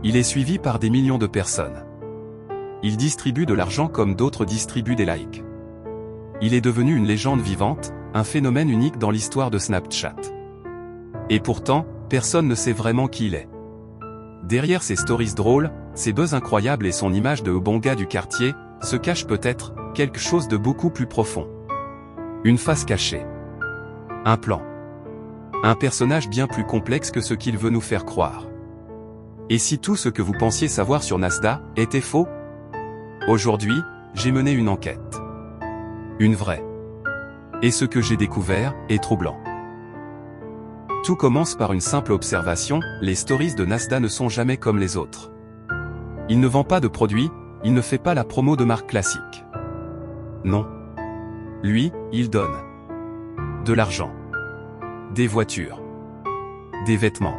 Il est suivi par des millions de personnes. Il distribue de l'argent comme d'autres distribuent des likes. Il est devenu une légende vivante, un phénomène unique dans l'histoire de Snapchat. Et pourtant, personne ne sait vraiment qui il est. Derrière ses stories drôles, ses buzz incroyables et son image de bon gars du quartier, se cache peut-être quelque chose de beaucoup plus profond. Une face cachée. Un plan. Un personnage bien plus complexe que ce qu'il veut nous faire croire. Et si tout ce que vous pensiez savoir sur Nasdaq était faux? Aujourd'hui, j'ai mené une enquête. Une vraie. Et ce que j'ai découvert est troublant. Tout commence par une simple observation, les stories de Nasdaq ne sont jamais comme les autres. Il ne vend pas de produits, il ne fait pas la promo de marques classiques. Non. Lui, il donne. De l'argent. Des voitures. Des vêtements.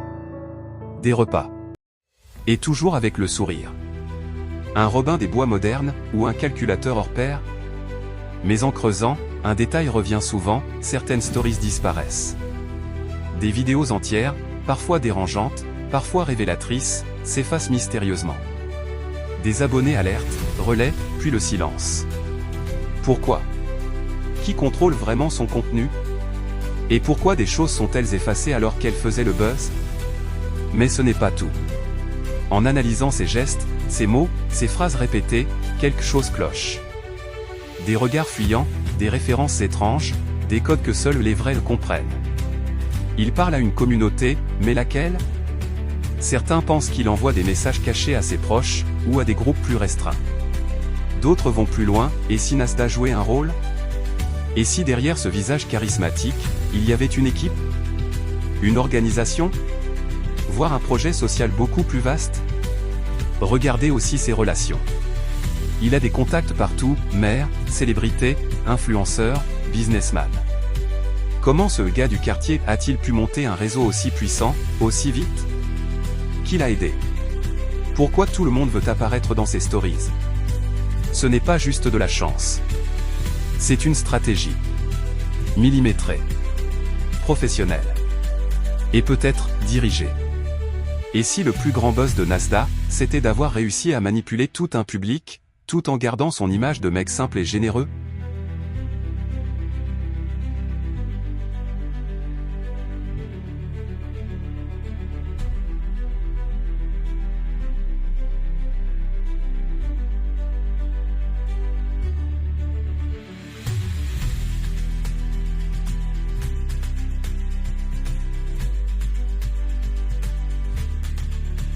Des repas. Et toujours avec le sourire. Un Robin des Bois moderne, ou un calculateur hors pair? Mais en creusant, un détail revient souvent, certaines stories disparaissent. Des vidéos entières, parfois dérangeantes, parfois révélatrices, s'effacent mystérieusement. Des abonnés alertent, relaient, puis le silence. Pourquoi? Qui contrôle vraiment son contenu? Et pourquoi des choses sont-elles effacées alors qu'elles faisaient le buzz? Mais ce n'est pas tout. En analysant ces gestes, ces mots, ces phrases répétées, quelque chose cloche. Des regards fuyants, des références étranges, des codes que seuls les vrais le comprennent. Il parle à une communauté, mais laquelle? Certains pensent qu'il envoie des messages cachés à ses proches, ou à des groupes plus restreints. D'autres vont plus loin, et si Nasdaq jouait un rôle? Et si derrière ce visage charismatique, il y avait une équipe? Une organisation? Voire un projet social beaucoup plus vaste? Regardez aussi ses relations. Il a des contacts partout, maires, célébrités, influenceurs, businessman. Comment ce gars du quartier a-t-il pu monter un réseau aussi puissant, aussi vite? Qui l'a aidé? Pourquoi tout le monde veut apparaître dans ses stories? Ce n'est pas juste de la chance. C'est une stratégie. Millimétrée. Professionnelle. Et peut-être, dirigée. Et si le plus grand buzz de Nasdaq, c'était d'avoir réussi à manipuler tout un public, tout en gardant son image de mec simple et généreux?